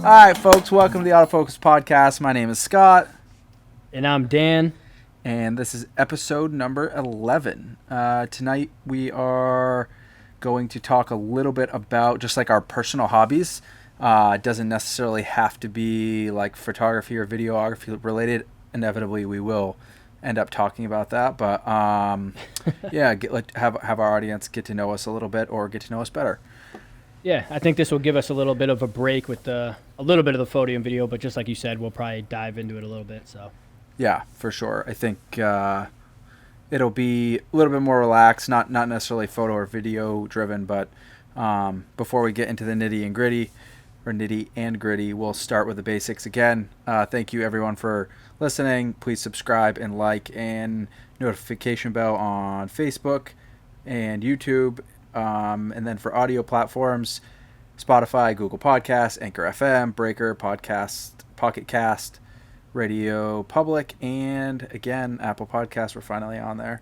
All right, folks, welcome to the Autofocus podcast. My name is Scott. And I'm Dan. And this is episode number 11. Tonight we are going to talk a little bit about just like our personal hobbies. It doesn't necessarily have to be like photography or videography related. Inevitably, we will end up talking about that. But yeah, have our audience get to know us a little bit or get to know us better. Yeah, I think this will give us a little bit of a break with a little bit of the photo and video, but just like you said, we'll probably dive into it a little bit. So. Yeah, for sure. I think it'll be a little bit more relaxed, not necessarily photo or video driven, but before we get into the nitty and gritty, we'll start with the basics again. Thank you everyone for listening. Please subscribe and like and notification bell on Facebook and YouTube. And then for audio platforms, Spotify, Google Podcasts, Anchor FM, Breaker, Podcast, Pocket Cast, Radio Public, and again, Apple Podcasts. We're finally on there.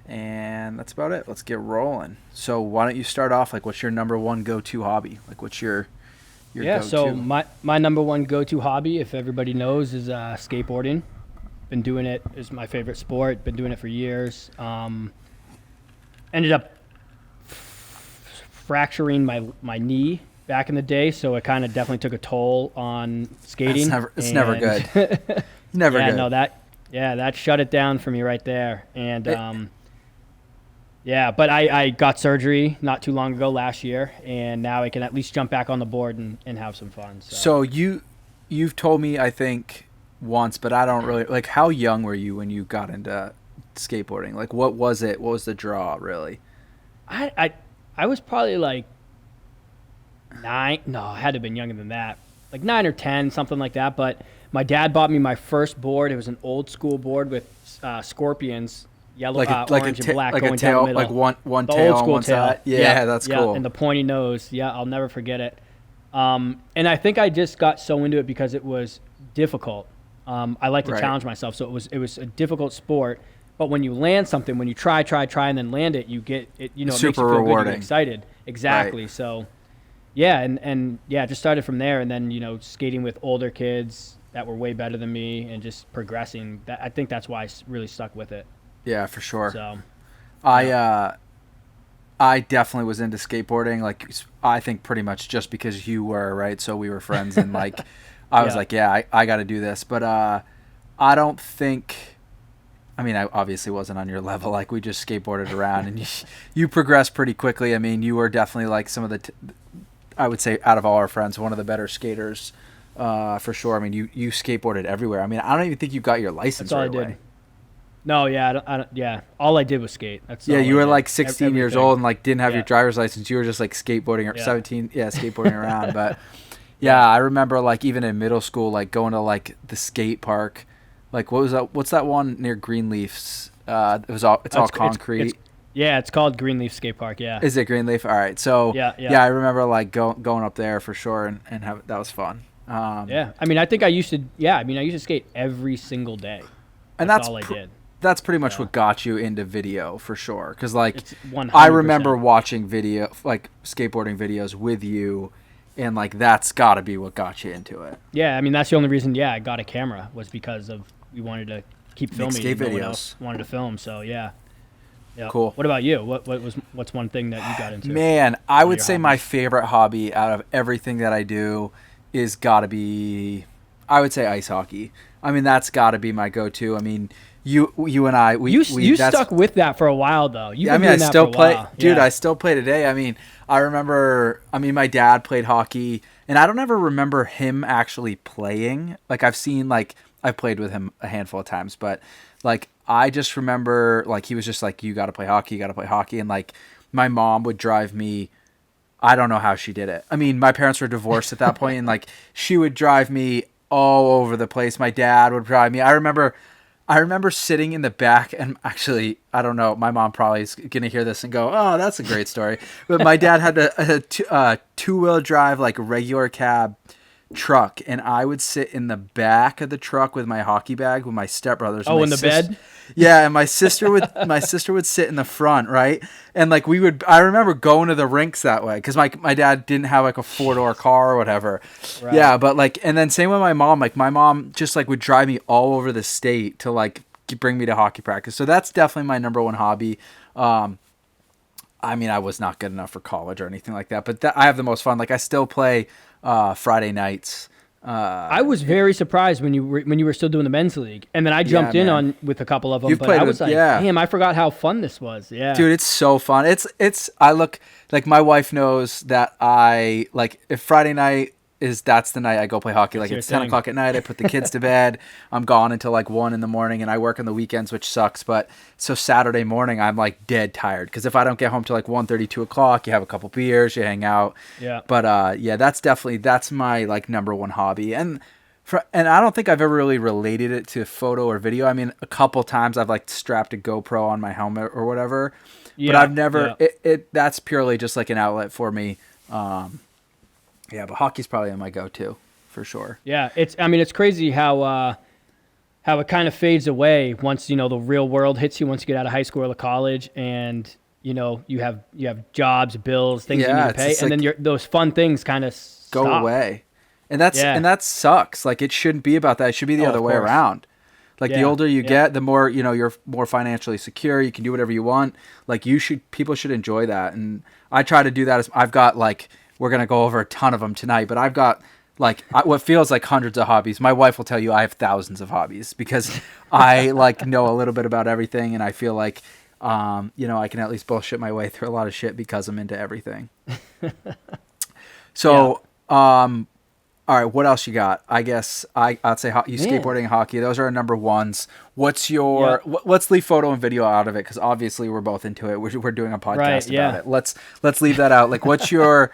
And that's about it. Let's get rolling. So why don't you start off, like, what's your number one go-to hobby? Like, what's your go-to? So my number one go-to hobby, if everybody knows, is skateboarding. Been doing it. It's my favorite sport. Been doing it for years. Ended up fracturing my knee back in the day, so it kind of definitely took a toll on skating. It's never good. Never good. No, that shut it down for me right there. And but I got surgery not too long ago, last year, and now I can at least jump back on the board and have some fun. So you've told me, I think, once, but I don't really, like, how young were you when you got into skateboarding? Like, what was it? What was the draw, really? I was probably like 9. No, I had to have been younger than that. Like 9 or 10, something like that. But my dad bought me my first board. It was an old school board with scorpions, yellow, orange, and black, like going a tail, down the middle. like one the tail old school on one tail. side. Yeah, that's cool. And the pointy nose. Yeah, I'll never forget it. And I think I just got so into it because it was difficult. I like to challenge myself, so it was a difficult sport. But when you land something, when you try, and then land it, you get it. It makes you feel rewarding. Good, you get excited. Exactly. Right. So, yeah, and just started from there, and then skating with older kids that were way better than me, and just progressing. I think that's why I really stuck with it. Yeah, for sure. So, I definitely was into skateboarding. Like, I think pretty much just because you were, right. So we were friends, and like, I was like, yeah, I got to do this. But I don't think. I mean, I obviously wasn't on your level. Like, we just skateboarded around, and you progressed pretty quickly. I mean, you were definitely like some of the, I would say, out of all our friends, one of the better skaters, for sure. I mean, you skateboarded everywhere. I mean, I don't even think you got your license right away. Did. No, yeah, all I did was skate. That's you were like 16 years old and like didn't have your driver's license. You were just like skateboarding or 17, skateboarding around. But yeah, I remember like even in middle school, like going to like the skate park. Like, what was that? What's that one near Greenleaf's? It's all concrete. It's called Greenleaf Skate Park. Yeah. Is it Greenleaf? All right. So yeah, I remember like going up there for sure and that was fun. I mean, I think I used to. Yeah, I mean, I used to skate every single day. That's all I did. That's pretty much what got you into video for sure. Because like, I remember watching like skateboarding videos with you. And, like, that's got to be what got you into it. Yeah, I mean, that's the only reason, I got a camera was because of we wanted to keep filming. Skate videos. No one else wanted to film, so, yeah. Cool. What about you? What's one thing that you got into? Man, I would say my favorite hobby out of everything that I do is got to be, I would say, ice hockey. I mean, that's got to be my go-to. I mean, you and I, we stuck with that for a while though. I still play, dude. I still play today. I mean, I remember. I mean, my dad played hockey, and I don't ever remember him actually playing. Like I've played with him a handful of times, but like I just remember, like he was just like, "You got to play hockey. You got to play hockey," and like my mom would drive me. I don't know how she did it. I mean, my parents were divorced at that point, and like she would drive me all over the place. My dad would drive me. I remember sitting in the back, and actually, I don't know, my mom probably is going to hear this and go, oh, that's a great story. But my dad had a two-wheel drive, like regular cab truck, and I would sit in the back of the truck with my hockey bag with my stepbrothers. And Oh, my in the bed? Yeah, and my sister would sit in the front, right? And like I remember going to the rinks that way because my dad didn't have like a 4-door car or whatever. Right. Yeah, but like, and then same with my mom. Like my mom just like would drive me all over the state to like bring me to hockey practice. So that's definitely my number one hobby. I mean, I was not good enough for college or anything like that, but I have the most fun. Like I still play Friday nights. I was very surprised when you were still doing the men's league, and then I Yeah, jumped in man. on with a couple of them. You've But played I with, was like, yeah. damn, I forgot how fun this was. Yeah, Dude, it's so fun. I look like my wife knows that I like if Friday night that's the night I go play hockey. that's Like your it's 10 thing. o'clock at night. I put the kids to bed. I'm gone until like 1 in the morning, and I work on the weekends, which sucks. But so Saturday morning, I'm like dead tired because if I don't get home till like 1:30, 2 o'clock, you have a couple beers, you hang out. Yeah. But yeah, that's my like number one hobby. And I don't think I've ever really related it to photo or video. I mean, a couple times I've like strapped a GoPro on my helmet or whatever, but Yeah, I've never. yeah. It that's purely just like an outlet for me. Yeah, but hockey's probably my go-to for sure. Yeah, I mean, it's crazy how it kind of fades away once the real world hits you once you get out of high school or college, and you have jobs, bills, things you need Yeah, to it's pay, just and then like those fun things kind of go stop. away, Yeah. and that sucks. Like it shouldn't be about that. It should be the Oh, other of way course. around. Like the Yeah. older you Yeah. get, the more you're more financially secure. You can do whatever you want. Like people should enjoy that, and I try to do that. As I've got like we're gonna go over a ton of them tonight, but I've got like what feels like hundreds of hobbies. My wife will tell you I have thousands of hobbies because I like know a little bit about everything, and I feel like I can at least bullshit my way through a lot of shit because I'm into everything. Yeah. So, all right, what else you got? I guess I'd say you Man. skateboarding and hockey. Those are our number ones. What's Yeah. your? Let's leave photo and video out of it because obviously we're both into it. We're doing a Right. podcast about Yeah. it. Let's leave that out. Like, what's your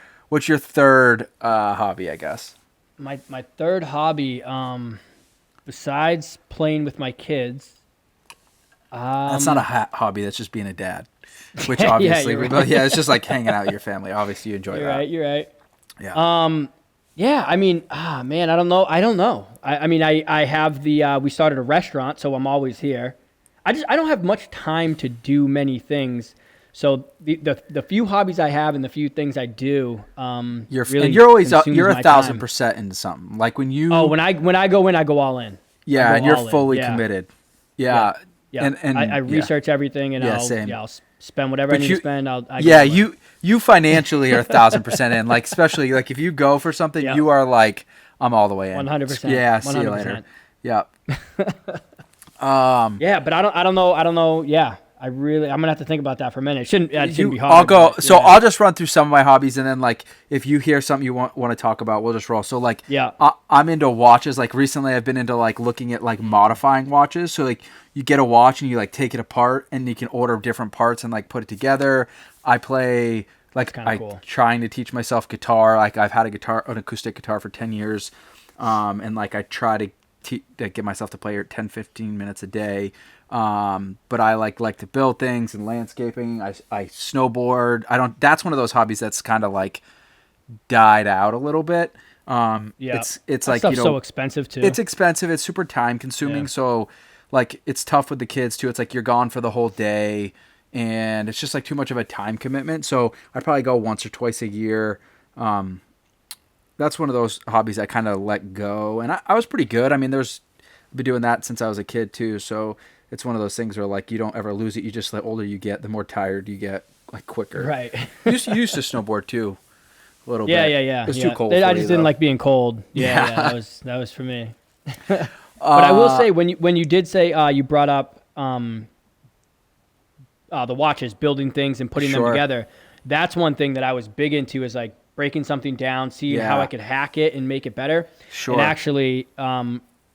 third hobby? I guess. My third hobby, besides playing with my kids, That's not a hobby. That's just being a dad. Which Yeah, obviously, you're but yeah, it's just like hanging out with your family. Obviously, you enjoy you're that. right. You're right. Yeah. Yeah, I mean, man, I don't know. I mean, I have we started a restaurant, so I'm always here. I don't have much time to do many things. So the few hobbies I have and the few things I do, really you're always consumes you're my 1,000% into something. Like when you Oh, when I go in, I go all in. I yeah, go and you're all in. fully Yeah. committed. Yeah. Yeah. And I yeah. research everything, and Yeah, same. I'll spend whatever I But need you- to spend. I go Yeah, all in. you financially are 1,000% in. Like especially like if you go for something, Yeah. you are like I'm all the way in. 100%. Yeah, see you later. 100%. Yeah. Yeah, but I don't know. Yeah, I'm gonna have to think about that for a minute. It shouldn't be hard. I'll go. but So yeah. I'll just run through some of my hobbies, and then like if you hear something you want to talk about, we'll just roll. So like Yeah. I'm into watches. Like recently, I've been into like looking at like modifying watches. So like you get a watch and you like take it apart, and you can order different parts and like put it together. I play like kinda I cool. trying to teach myself guitar. Like I've had an acoustic guitar for 10 years, and like I try to get myself to play 10, 15 minutes a day. But I like to build things and landscaping. I snowboard. That's one of those hobbies that's kind of like died out a little bit. Yeah. It's That like, stuff's so expensive too. it's expensive. It's super time consuming. Yeah. So like it's tough with the kids too. It's like you're gone for the whole day and it's just like too much of a time commitment. So I probably go once or twice a year. That's one of those hobbies I kind of let go. And I was pretty good. I mean, I've been doing that since I was a kid too. So it's one of those things where like you don't ever lose it. You just the older you get, the more tired you get, like quicker. Right. You used to snowboard too, a little Yeah, bit. yeah. It was yeah. too cold. I for just you, didn't though. like being cold. Yeah. Yeah, that was for me. But I will say when you did say you brought up the watches, building things and putting them Sure. together, that's one thing that I was big into is like breaking something down, seeing how Yeah. I could hack it and make it better. Sure. And actually,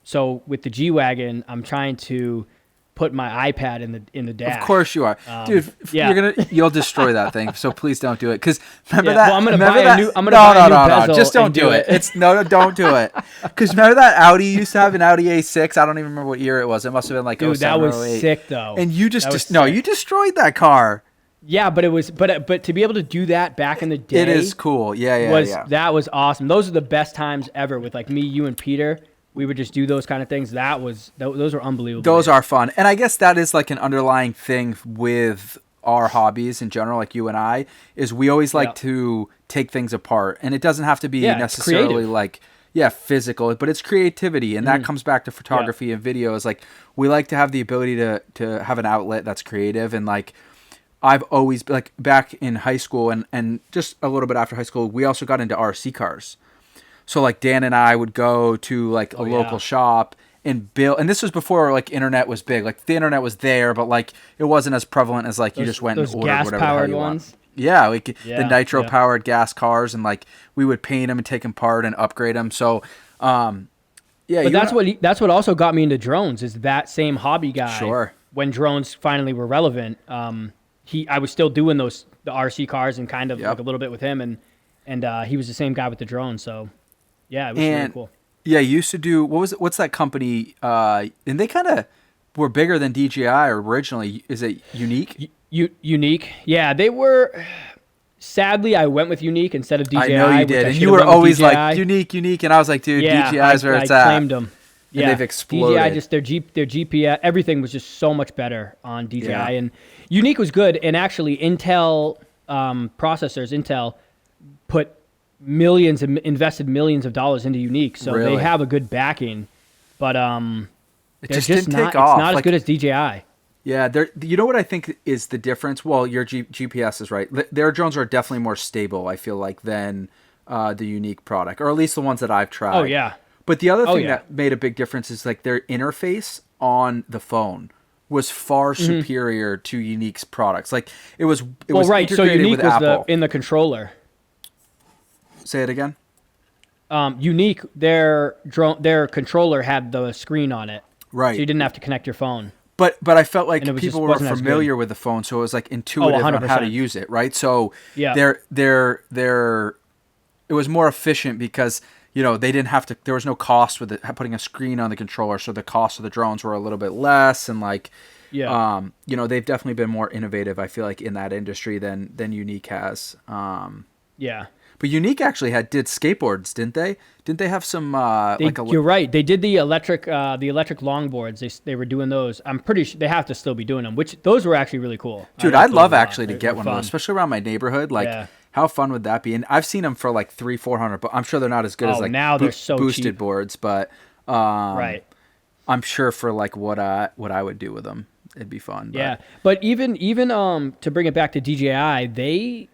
so with the G-Wagon, I'm trying to put my iPad in the dash. Of course you are, dude. yeah. You'll destroy that thing. So please don't do it. Because remember Yeah, that. well, I'm gonna remember buy a that- new- I'm gonna buy a new bezel Just don't and do do it. it. Don't do it. Because remember that Audi you used to have, an Audi A6. I don't even remember what year it was. It must have been like Dude, that 07 or was 08. sick though. And you That was no, sick. you destroyed that car. Yeah, but it was, but to be able to do that back in the It is day cool. Yeah, yeah, was yeah. that was awesome. Those are the best times ever with like me, you, and Peter. We would just do those kind of things. Those were unbelievable Those days. are fun. And I guess that is like an underlying thing with our hobbies in general, like you and I, is we always like Yeah, to take things apart. And it doesn't have to be yeah, it's necessarily creative. like, yeah, physical, but it's creativity. And that Hmm. comes back to Yeah, photography and video is like we like to have the ability to have an outlet that's creative. And like I've always like back in high school and just a little bit after high school, we also got into RC cars. So like Dan and I would go to like a oh local yeah, shop and build, and this was before like internet was big. Like the internet was there, but like it wasn't as prevalent as like you those just went and those ordered gas whatever the hell powered you want. ones. Yeah, like the Yeah, nitro yeah. powered gas cars, and like we would paint them and take them apart and upgrade them. So, um, yeah, But you and I, that's what also got me into drones. Is that same hobby guy sure, when drones finally were relevant? I was still doing the RC cars and kind of like yep. a little bit with him, and he was the same guy with the drone. So yeah, it was really And cool. yeah, you used to do what was it, what's that company? And they kind of were bigger than DJI originally. Is it Unique? Unique, yeah, they were. Sadly, I went with Unique instead of I know DJI, you which did, I and should you have were went with always like DJI. unique, unique, and I was like, dude, Yeah, DJI is where I it's at, claimed them. and they've Yeah, DJI exploded. just their GPS, everything was just so much better on Yeah, DJI, and Unique was good. And actually, Intel processors, Intel put invested millions of dollars into Unique, so they really, have a good backing. But it they're just just didn't take not. It's off. not as good Like, as DJI. yeah, there. You know what I think is the difference? Well, your GPS is right. Their drones are definitely more stable. I feel like than the Unique product, or at least the ones that I've Oh tried. yeah. But the other Oh thing yeah. that made a big difference is like their interface on the phone was far superior to Unique's products. Like it Well, was right. So integrated with Unique was the Apple. in the controller. Say it again. Unique, their controller had the screen on it, so Right. you didn't have to connect your phone, But I felt and it like was people just were wasn't as good. familiar with the phone, so it was like Oh, intuitive on how to 100%. use it, right? So Yeah. their it was more efficient because they didn't have to. There was no cost with it, putting a screen on the controller, so the cost of the drones were a little bit less, and like Yeah. they've definitely been more innovative. I feel like in that industry than Unique has. Yeah. But Unique actually did skateboards, didn't they? Didn't they have some like a You're right. They did the electric longboards. They were doing those. I'm pretty sure they have to still be doing them, which those were actually really cool. I dude, like I'd those love a lot. actually to They're get one of those, fun. especially around my neighborhood. Like, Yeah. how fun would that be? And I've seen them for like 300-400, but I'm sure they're not as good as Oh, like now they're so boosted cheap. boards. But Right. I'm sure for like what I would do with them, it'd be fun. Yeah. But But even to bring it back to DJI, they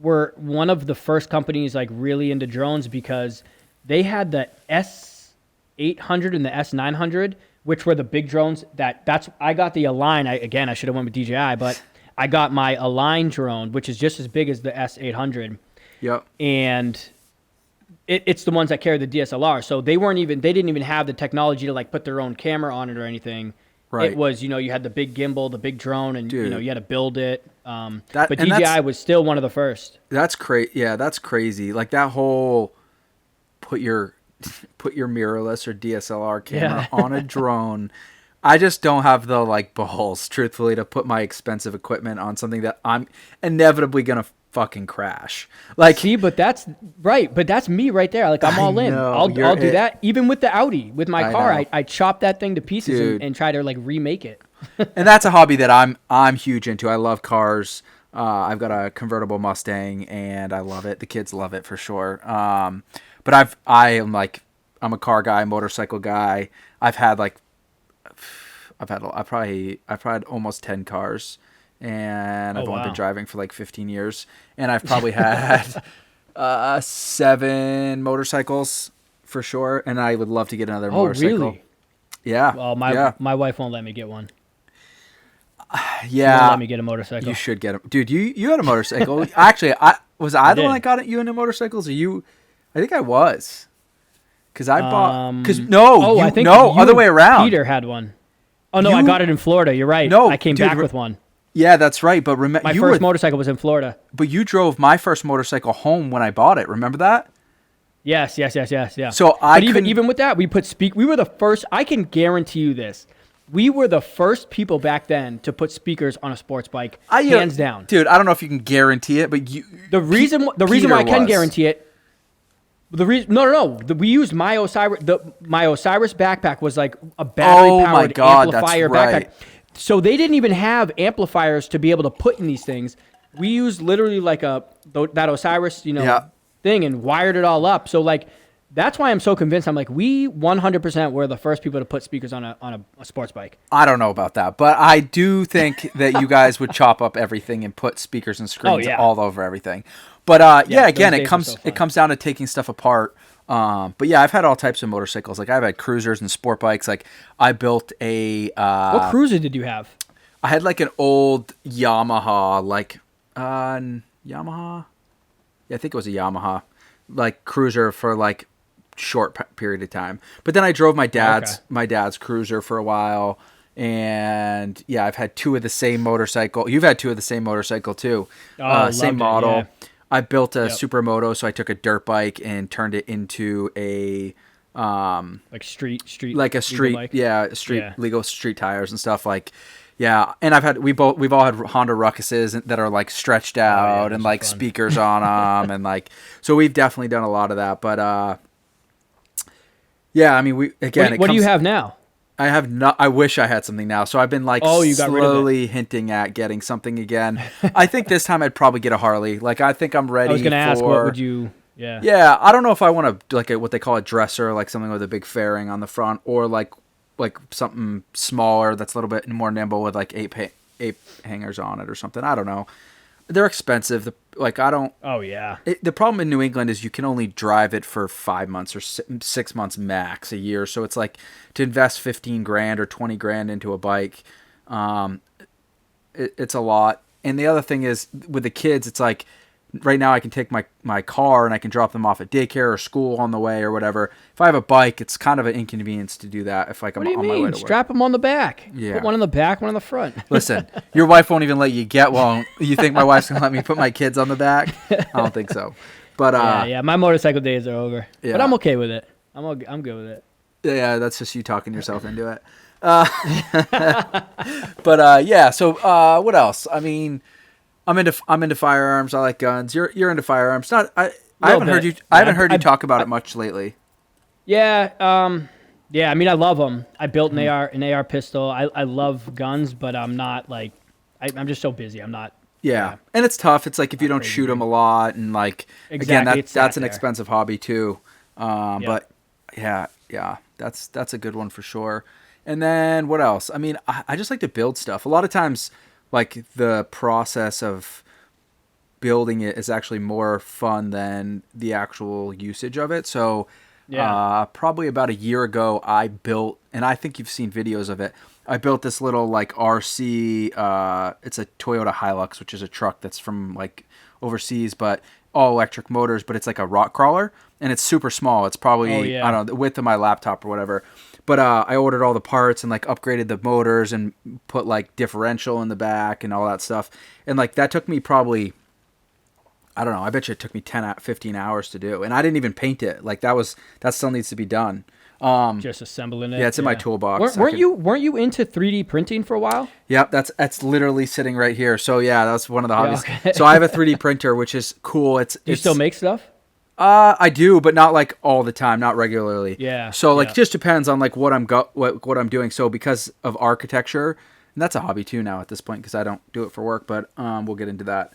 were one of the first companies like really into drones because they had the S800 and the S900, which were the big drones. That's I got the Align. I should have went with DJI, but I got my Align drone, which is just as big as the S800, yep, and it's the ones that carry the DSLR. So they didn't even have the technology to like put their own camera on it or anything. It right, was, you had the big gimbal, the big drone, and dude. you had to build it. That But and DJI was still one of the first. that's crazy. Yeah, that's crazy. Like that whole put your put your mirrorless or DSLR Yeah. camera on a drone. I just don't have the like balls, truthfully, to put my expensive equipment on something that I'm inevitably gonna fucking crash. Like, See, but that's right. But that's me right there. Like I'm I all in. know, I'll do that. Even with the Audi, with my I car, know. I chop that thing to pieces Dude. and try to like remake it. and that's a hobby that I'm huge into. I love cars. I've got a convertible Mustang, and I love it. The kids love it for sure. But I'm a car guy, motorcycle guy. I've had almost 10 cars, and Oh I've only been wow. driving for like 15 years, and I've probably had 7 motorcycles for sure, and I would love to get another Oh motorcycle. really? Yeah, Well, yeah, my wife won't let me get one. She won't yeah. let me get a motorcycle. You should get a dude. You had a motorcycle. Actually, I I the one did. that got you into motorcycles, or you? I think I was, because I bought. Because I think no, you other and way around. Peter had one. Oh no, I You- got it in Florida. You're right. No, I came dude, back with one. Yeah, that's right. But My you first were, motorcycle was in Florida. but you drove my first motorcycle home when I bought it. Remember that? Yes. Yeah. So I But couldn't- even with that, we were the first. I can guarantee you this. We were the first people back then to put speakers on a sports bike, You know, hands down. dude. I don't know if you can guarantee it, but The reason why I can was. guarantee it. The reason, no. We used my Osiris. My Osiris backpack was like a Oh my battery-powered God, that's amplifier right. backpack. So they didn't even have amplifiers to be able to put in these things. We used literally like that Osiris, Yeah. thing, and wired it all up. So like, that's why I'm so convinced. I'm like, we 100% were the first people to put speakers on a sports bike. I don't know about that, but I do think that you guys would chop up everything and put speakers and screens yeah. all over everything. But Yeah, again, those it days were comes so it fun. comes down to taking stuff apart. But yeah, I've had all types of motorcycles. Like I've had cruisers and sport bikes. Like I built What cruiser did you have? I had like an old Yamaha, Yamaha. Yeah, I think it was a Yamaha, like cruiser for like short period of time. But then I drove Okay. my dad's cruiser for a while, and yeah, I've had two of the same motorcycle. You've had two of the same motorcycle too, Oh, same loved it. Yeah. model. I built a Yep. supermoto, so I took a dirt bike and turned it into a Like street, like a legal street, bike. yeah, street Yeah. legal street tires and stuff like. Yeah, and we've all had Honda Ruckuses that are like stretched Oh yeah, out and those are like fun. speakers on them and like so we've definitely done a lot of that. But yeah, I mean we again it What do you comes. have now? I have not. I wish I had something now. So I've been like Oh, you got rid of it. slowly hinting at getting something again. I think this time I'd probably get a Harley. Like I think I'm I was ready gonna ask, what for. would you? Yeah. Yeah, I don't know if I want to like what they call a dresser, like something with a big fairing on the front, or like something smaller that's a little bit more nimble with like eight hangers on it or something. I don't know. They're expensive. Like I don't. Oh yeah. The problem in New England is you can only drive it for 5 months or 6 months max a year. So it's like to invest 15 grand or 20 grand into a bike. Um, it's a lot. And the other thing is with the kids, it's like right now I can take my car and I can drop them off at daycare or school on the way or whatever. If I have a bike, it's kind of an inconvenience to do that if like What I'm do you on my way mean? to work. Strap them on the back. Yeah. Put one in the back, one in the front. Listen, your wife won't even let you get one. You think my wife's going to let me put my kids on the back? I don't think so. But Yeah. My motorcycle days are over. Yeah. But I'm okay with it. I'm good with it. yeah, that's just you talking yourself into it. But yeah, so what else? I mean, I'm into firearms. I like guns. You're into firearms. Not I haven't heard you. I haven't heard you talk about it much lately. Yeah. Yeah. I mean, I love them. I built an AR pistol. I love guns, but I'm not like I'm just so busy. I'm not. Yeah, and it's tough. It's like if you don't crazy shoot them big. a lot, and like Exactly, again, it's that's that an there. expensive hobby too. Yeah. But yeah, that's a good one for sure. And then what else? I mean, I just like to build stuff. A lot of times, like the process of building it is actually more fun than the actual usage of it. So, Yeah. probably about a year ago, I built, and I think you've seen videos of it. I built this little like RC. It's a Toyota Hilux, which is a truck that's from like overseas, but all electric motors. But it's like a rock crawler, and it's super small. It's probably Oh, yeah. I don't know the width of my laptop or whatever. But I ordered all the parts and like upgraded the motors and put like differential in the back and all that stuff. And like that took me probably I don't know. I bet you it took me 15 hours to do, and I didn't even paint it. Like that still needs to be done. Just assembling it. Yeah, it's in my toolbox. Weren't you into 3D printing for a while? Yep, that's literally sitting right here. So yeah, that's one of the Yeah, hobbies. okay. So I have a 3D printer, which is cool. Do you still make stuff? I do, but not like all the time, not regularly. Yeah, So like yeah. it just depends on like what I'm doing. So because of architecture, and that's a hobby too now at this point because I don't do it for work, but we'll get into that.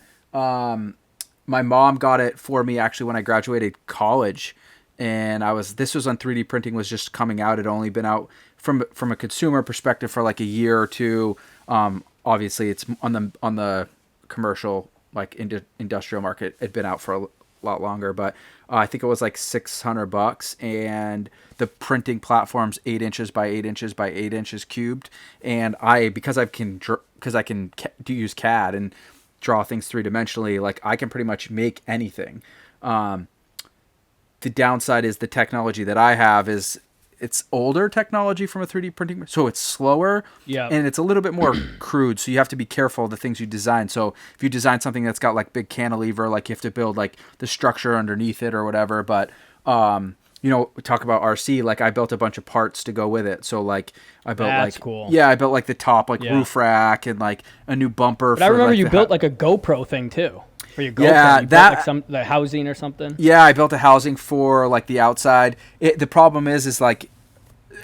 My mom got it for me actually when I graduated college, and this was when 3D printing was just coming out. It had only been out from a consumer perspective for like a year or two. Obviously it's on the commercial like industrial market. It'd been out for a lot longer, but I think it was like $600, and the printing platform's 8 inches by 8 inches by 8 inches cubed. And because I can use CAD and draw things 3-dimensionally, like I can pretty much make anything. The downside is the technology that I have is it's older technology from a 3D printing, so it's slower, Yeah. and it's a little bit more crude. So you have to be careful of the things you design. So if you design something that's got like big cantilever, like you have to build like the structure underneath it or whatever. But talk about RC, like I built a bunch of parts to go with it. So like I built That's like, cool. yeah, I built like the top like Yeah. roof rack and like a new bumper But I for remember like you built like a GoPro thing too for your GoPro. yeah, You built like that the housing or something. yeah, I built a housing for like the outside. The problem is like,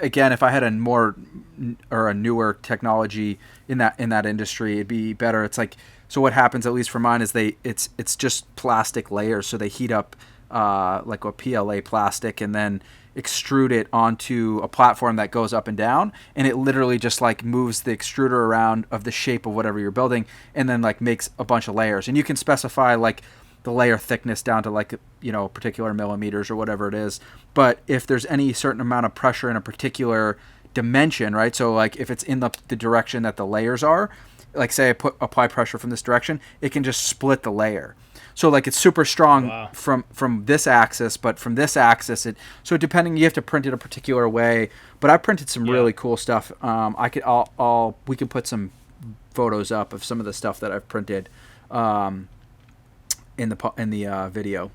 again, if I had a more or a newer technology in that industry, it'd be better. It's like, so what happens, at least for mine, is it's just plastic layers, so they heat up like a PLA plastic and then extrude it onto a platform that goes up and down, and it literally just like moves the extruder around of the shape of whatever you're building, and then like makes a bunch of layers, and you can specify like the layer thickness down to like particular millimeters or whatever it is. But if there's any certain amount of pressure in a particular dimension, right? So like if it's in the direction that the layers are, like say I apply pressure from this direction, it can just split the layer. So like it's super strong Wow. from this axis, but from this axis so depending, you have to print it a particular way. But I printed some Yeah. really cool stuff. We could put some photos up of some of the stuff that I've printed. In the video,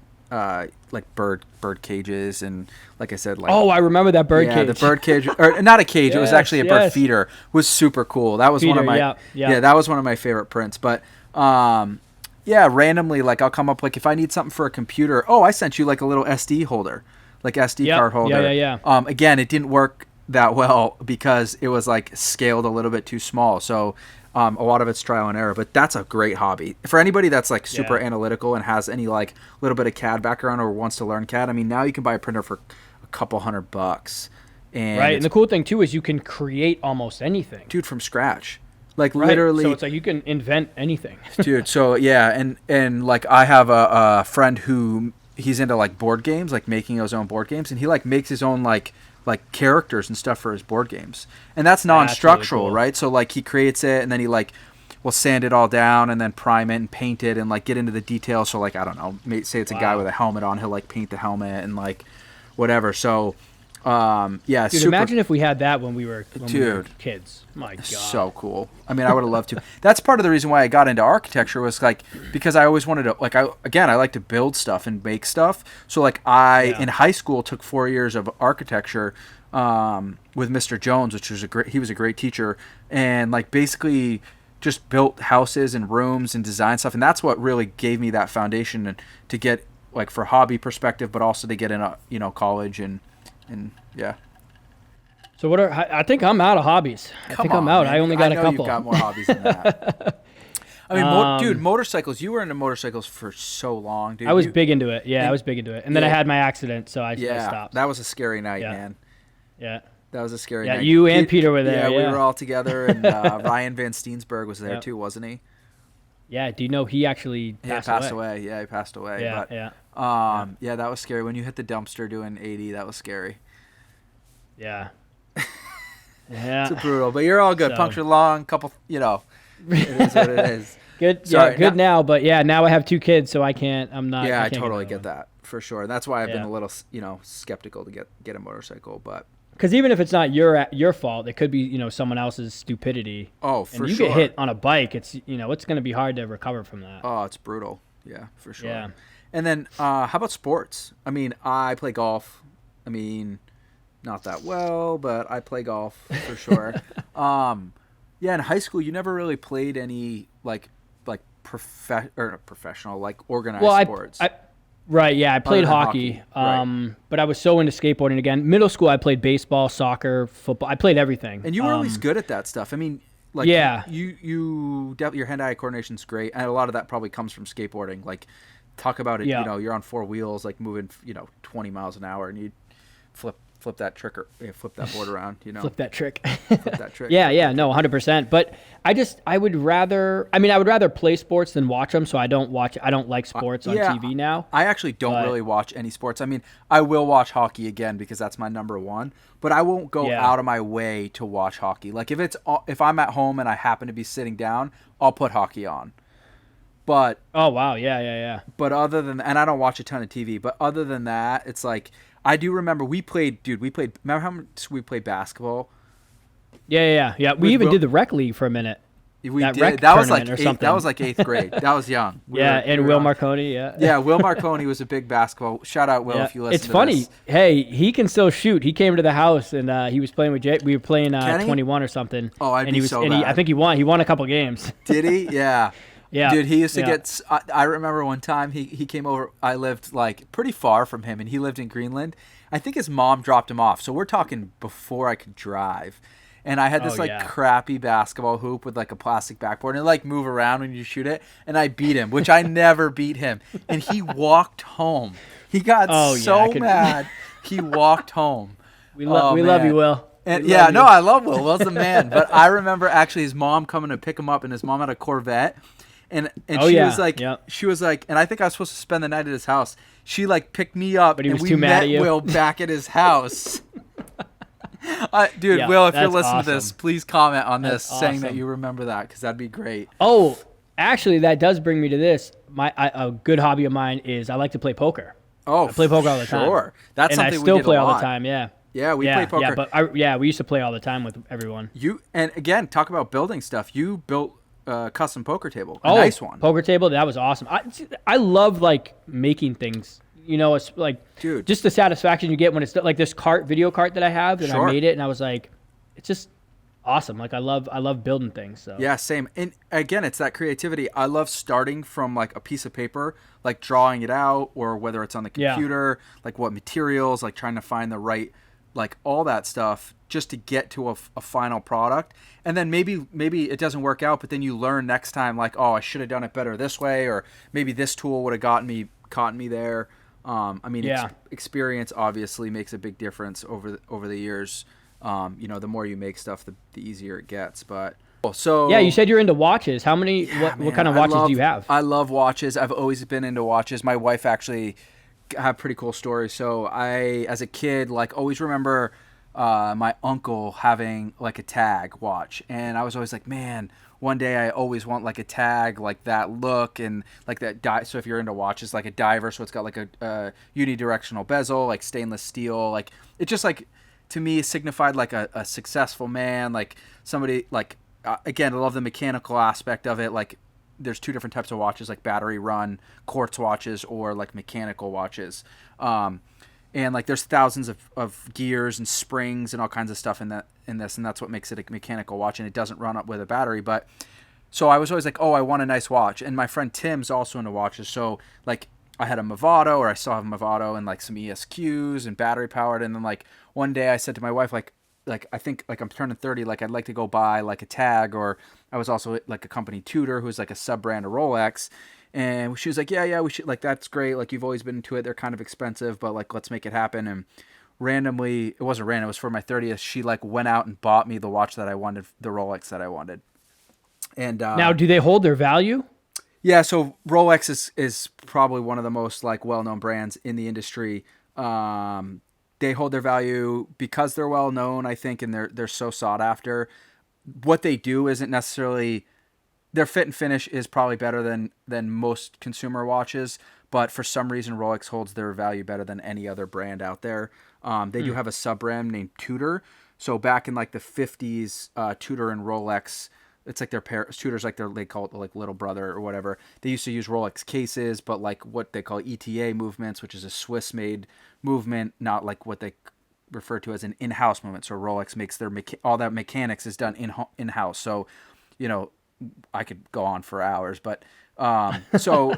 like bird cages, and like I said, like Oh, I remember that bird yeah, cage. the bird cage, or not a cage, it was Yes, actually a bird yes. feeder, was super cool. That was one of Feeder, my yeah, yeah. yeah, that was one of my favorite prints. But yeah, randomly, like I'll come up, like if I need something for a computer, oh, I sent you like a little SD holder, like SD Yep. card Yeah, holder. yeah, yeah. Again, it didn't work that well because it was like scaled a little bit too small. So a lot of it's trial and error, but that's a great hobby for anybody that's like super Yeah. analytical and has any like little bit of CAD background or wants to learn CAD. I mean, now you can buy a printer for a couple $100, and Right. And it's, the cool thing too is you can create almost anything. dude, from scratch, like Right. So literally. it's like you can invent anything. Dude, so yeah, and like I have a friend who he's into like board games, like making his own board games, and he like makes his own like characters and stuff for his board games, and that's That's really non-structural, cool. right? So like he creates it, and then he like will sand it all down, and then prime it and paint it, and like get into the details. So like I don't know, say it's a guy with Wow. a helmet on, he'll like paint the helmet and like whatever. So yeah, Dude, super. imagine if we had that when we were Dude, kids. My God. so cool. I mean, I would have loved to. That's part of the reason why I got into architecture, was like because I always wanted to, like, I like to build stuff and make stuff. So like Yeah. in high school took 4 years of architecture with Mr. Jones, which was he was a great teacher, and like basically just built houses and rooms and design stuff, and that's what really gave me that foundation and to get like for hobby perspective, but also to get in a college and yeah. So what are I think I'm out of hobbies. I think I'm out. Man. I only got I a know couple. You've got more hobbies than that. I mean, dude, motorcycles. You were into motorcycles for so long, dude. I was big into it. Yeah, I was big into it. And then I yeah. had my accident, so I Yeah, stopped. that was a scary night, Yeah. man. Yeah. That was a scary Yeah, night. you and Peter were there, Yeah, we yeah. were all together, and Ryan Van Steensberg was there Yep. too, wasn't he? Yeah, do you know he actually He passed, passed away. Yeah, he passed away. Yeah, but, yeah. yeah, that was scary. When you hit the dumpster doing 80, that was scary. Yeah. Yeah. It's brutal, but you're all good. So- Punctured lung, couple, it is what it is. Good. Sorry, yeah, good now, but yeah, now I have 2 kids, so I can't. I'm not. Yeah, I can't totally another get one. that for sure. That's why I've been Yeah. a little, skeptical to get a motorcycle. But Because even if it's not your fault, it could be someone else's stupidity. oh, for And you sure. get hit on a bike, it's it's going to be hard to recover from that. Oh, it's brutal. Yeah, for sure. Yeah. And then, how about sports? I mean, I play golf. I mean, not that well, but I play golf for sure. Yeah, in high school, you never really played any like professional, like organized sports. Right, yeah, I played than hockey, hockey, but I was so into skateboarding again. Middle school, I played baseball, soccer, football. I played everything. And you were always good at that stuff. I mean, like Yeah. your hand-eye coordination's great, and a lot of that probably comes from skateboarding. Like, talk about it. Yeah. You're on 4 wheels, like moving 20 miles an hour, and you flip that trick or flip that board around. Flip that trick. Flip that trick. Yeah, no, 100%. But I would rather play sports than watch them. So I don't like sports on yeah, TV now. I actually don't really watch any sports. I mean, I will watch hockey again because that's my number one, but I won't go Yeah. out of my way to watch hockey. Like if I'm at home and I happen to be sitting down, I'll put hockey on. But Oh wow, yeah. but other than, and I don't watch a ton of TV, but other than that, it's like I do remember we played. Remember how much we played basketball? Yeah. We With even Will- did the rec league for a minute. We that did. rec That was tournament like or something. That was like eighth grade. That was young. Yeah, We and were Will on. Marconi. Yeah. Yeah, Will Marconi was a big basketball. Shout out Will Yeah, if you listen it's to funny. this. Hey, he can still shoot. He came to the house and he was playing with Jay. We were playing Kenny? 21 or something, Oh, I'd and be he was so and he I bad. think he won. He won a couple games. Did he? Yeah. Yeah, Dude, he used to yeah. get. I remember one time he came over. I lived like pretty far from him, and he lived in Greenland. I think his mom dropped him off. So we're talking before I could drive. And I had Oh this like yeah. crappy basketball hoop with like a plastic backboard and it like move around when you shoot it. And I beat him, which I never beat him. And he walked home. He got Oh yeah. I so could. mad. He walked home. Oh We love you, man. Will. We And love yeah, no, you. I love Will. Will's the man. But I remember actually his mom coming to pick him up, and his mom had a Corvette, and Oh she was yeah. like, Yeah. and I think I was supposed to spend the night at his house. She like picked me up, But he and was we too mad at met you. Will back at his house. Dude, Yeah. Will, if you're That's listening to this, awesome. please comment on this, That's saying that awesome. you remember that, because that'd be great. Oh, actually, that does bring me to this. A good hobby of mine is I like to play poker. Oh, I play poker all the time. sure. That's And I something we still did play a all the lot. time. Yeah. Yeah, we Yeah, play poker. yeah, we used to play all the time with everyone. You and again, talk about building stuff. You built a custom poker table, a Oh, nice one, poker table, that was awesome. I love like making things. You know, it's like dude. just the satisfaction you get when it's like this video cart that I have, and Sure. I made it, and I was like, it's just awesome. Like I love building things. So Yeah, same. And again, it's that creativity. I love starting from like a piece of paper, like drawing it out, or whether it's on the Yeah. computer, like what materials, like trying to find the right, like all that stuff, just to get to a final product. And then maybe it doesn't work out, but then you learn next time, like, oh, I should have done it better this way, or maybe this tool would have caught me there. I mean, Yeah. experience obviously makes a big difference over the years. The more you make stuff, the easier it gets. But so yeah, you said you're into watches. How many? What man, kind of watches do you have? I love watches. I've always been into watches. My wife actually had pretty cool stories. So I, as a kid, like always remember my uncle having like a tag watch, and I was always like, man, one day I always want like a tag like that look and like that. So if you're into watches, like a diver, so it's got like a unidirectional bezel, like stainless steel, like it just like to me signified like a successful man, like somebody like again, I love the mechanical aspect of it. Like there's two different types of watches, like battery run quartz watches or like mechanical watches. And like there's thousands of gears and springs and all kinds of stuff in this, and that's what makes it a mechanical watch, and it doesn't run up with a battery. But so I was always like, oh, I want a nice watch. And my friend Tim's also into watches, so like I had a Movado, or I still have a Movado, and like some ESQs and battery powered. And then like one day I said to my wife, like I think like I'm turning 30, like I'd like to go buy like a tag, or I was also like a company tutor who's like a sub brand of Rolex. And she was like, yeah, we should, like, that's great. Like, you've always been into it. They're kind of expensive, but like, let's make it happen. And randomly, it wasn't random, it was for my 30th. She like went out and bought me the watch that I wanted, the Rolex that I wanted. And Now, do they hold their value? yeah, so Rolex is probably one of the most like well-known brands in the industry. They hold their value because they're well known, I think, and they're so sought after. What they do isn't necessarily, their fit and finish is probably better than most consumer watches, but for some reason Rolex holds their value better than any other brand out there. They do have a sub brand named Tudor. So back in like the 50s, Tudor and Rolex, it's like their Tudor's like they call it like little brother or whatever. They used to use Rolex cases, but like what they call ETA movements, which is a Swiss made movement, not like what they refer to as an in-house movement. So Rolex makes their all that mechanics is done in-house. So, you know, I could go on for hours, but so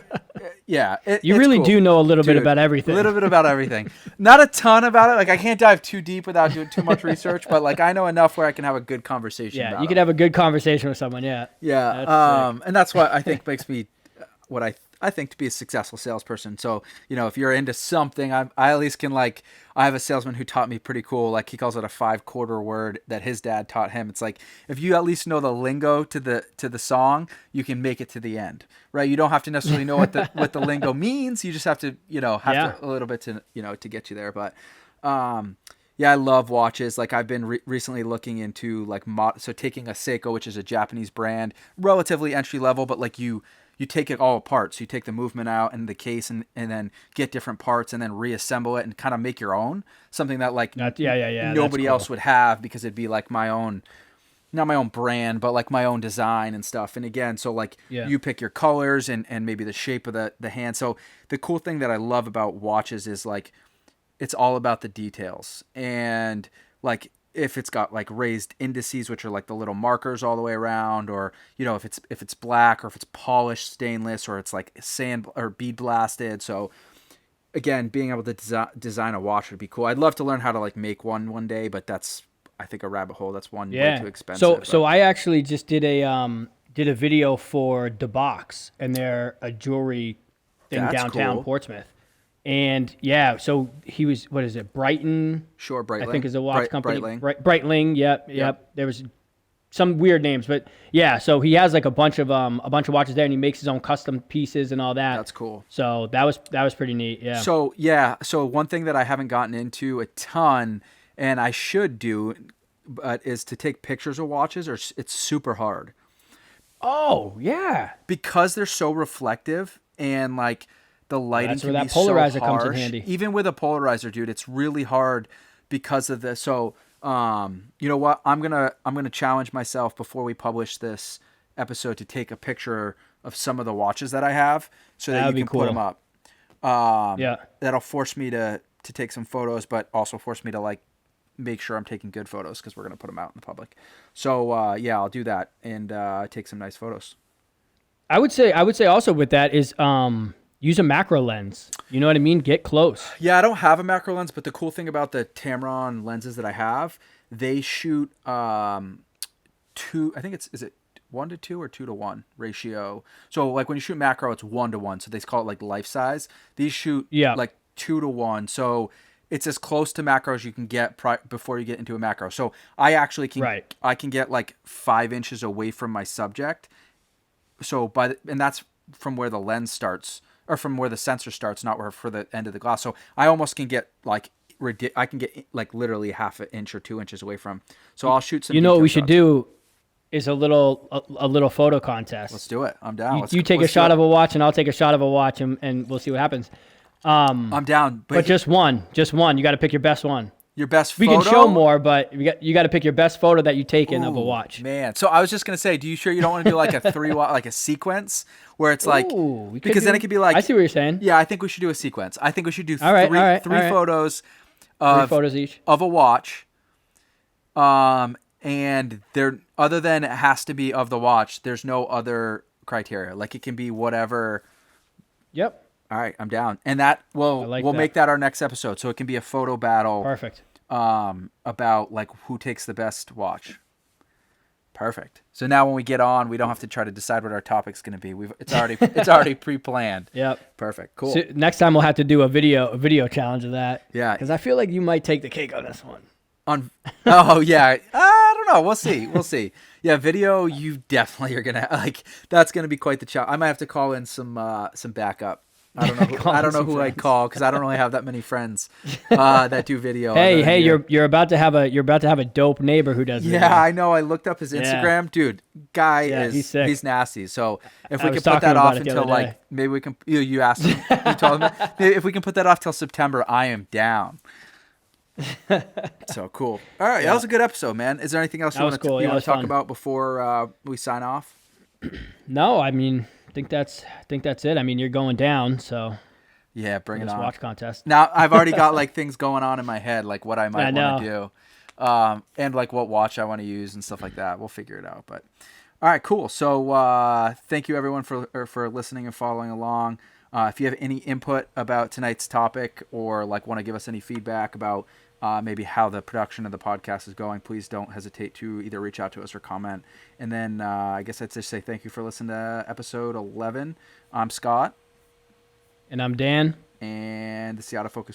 yeah, You it's really cool. do know a little bit Dude, about everything. A little bit about everything. Not a ton about it. Like I can't dive too deep without doing too much research, but like I know enough where I can have a good conversation. Yeah, about you it. could have a good conversation with someone. Yeah. Yeah, That's and that's what I think makes me what I think to be a successful salesperson. So, you know, if you're into something, I at least can like, I have a salesman who taught me pretty cool. Like he calls it a 5-quarter word that his dad taught him. It's like, if you at least know the lingo to the song, you can make it to the end, right? You don't have to necessarily know what the lingo means. You just have to, you know, have to, a little bit to, you know, to get you there. But, yeah, I love watches. Like I've been recently looking into like so taking a Seiko, which is a Japanese brand, relatively entry level, but like you take it all apart. So you take the movement out and the case and then get different parts and then reassemble it and kind of make your own, something that like yeah. nobody That's cool. else would have, because it'd be like my own not my own brand, but like my own design and stuff. And again, so like Yeah. you pick your colors and maybe the shape of the hand. So the cool thing that I love about watches is like it's all about the details. And like if it's got like raised indices, which are like the little markers all the way around, or if it's black, or if it's polished stainless, or it's like sand or bead blasted. So again, being able to design a watch would be cool. I'd love to learn how to like make one day, but that's, I think, a rabbit hole. That's one way Yeah. too So expensive. so But I actually just did a video for the Box, and they're a jewelry thing that's downtown cool. Portsmouth. And yeah, so he was, what is it? Brighton, Sure, I think, is a watch company. Breitling. Breitling, yep, Yep, yep. There was some weird names, but yeah, so he has like a bunch of watches there, and he makes his own custom pieces and all that. that's cool. So that was pretty neat. Yeah. So yeah, so one thing that I haven't gotten into a ton, and I should do, but is to take pictures of watches. Or it's super hard Oh yeah. because they're so reflective, and like the Well, lighting that's where can be that so polarizer comes in harsh. handy. Even with a polarizer, dude, it's really hard because of this. So, you know what? I'm gonna challenge myself before we publish this episode to take a picture of some of the watches that I have, so that That you would be can put them cool. up. Yeah. That'll force me to take some photos, but also force me to like make sure I'm taking good photos because we're gonna put them out in the public. So yeah, I'll do that and take some nice photos. I would say also with that is use a macro lens. You know what I mean? Get close. Yeah, I don't have a macro lens, but the cool thing about the Tamron lenses that I have, they shoot two. I think it's is it 1 to 2 or 2 to 1 ratio. So like when you shoot macro, it's 1 to 1. So they call it like life size. These shoot Yeah. like 2 to 1. So it's as close to macro as you can get before you get into a macro. So I actually can Right. I can get like 5 inches away from my subject. So and that's from where the lens starts, or from where the sensor starts, not where for the end of the glass. So I almost can get like I can get like literally half an inch or 2 inches away from. So I'll shoot some You know what detail we should shots. do is a little photo Let's contest. do it. I'm down. You take a Let's do shot it. of a watch, and I'll take a shot of a watch, and we'll see what happens. I'm down. But just one, just one. You got to pick your best one. Your best We photo. can show more, but you got to pick your best photo that you taken of a Ooh, watch. man. So I was just gonna say, do you sure you don't want to do like a 3 watt, like a sequence where it's like, Ooh, we could because then do- it could be like, I see what you're saying. yeah, I think we should do a sequence. I think we should do All right, three all right, three all right. photos 3 photos each. of a watch. And there, other than it has to be of the watch, there's no other criteria. Like it can be whatever. Yep. All right, I'm down. And that I like we'll that. make that our next episode. So it can be a photo battle Perfect. about like who takes the best watch. Perfect. So now when we get on, we don't have to try to decide what our topic's going to be. It's already pre-planned. Yep. Perfect. Cool. So next time we'll have to do a video challenge of that. Yeah. Because I feel like you might take the cake on this one. Oh yeah, I don't know. We'll see. Yeah, video. You definitely are gonna like. That's gonna be quite the challenge. I might have to call in some backup. I don't know. Call in some Who I'd friends. call because I don't really have that many friends that do video. other Hey, than you. you're about to have a dope neighbor who does video. Yeah, I know. I looked up his Yeah. Instagram, dude. Guy Yeah, he's sick. he's nasty. So if I we was can put talking that about off it the until other like day. maybe we can. You asked him. You told him maybe if we can put that off till September, I am down. So cool. All right, that was a good episode, man. Is there anything else That you was want to cool. Yeah, it was talk fun. about before we sign off? No, I mean, I think that's it. I mean, you're going down, so Yeah, bring it this on. watch contest. Now I've already got like things going on in my head, like what I might I want to know. do, and like what watch I want to use and stuff like that. We'll figure it out. But all right, cool. So thank you everyone for listening and following along. If you have any input about tonight's topic or like want to give us any feedback about maybe how the production of the podcast is going, please don't hesitate to either reach out to us or comment. And then I guess I'd just say thank you for listening to episode 11. I'm Scott, And I'm Dan. and this is the Autofocus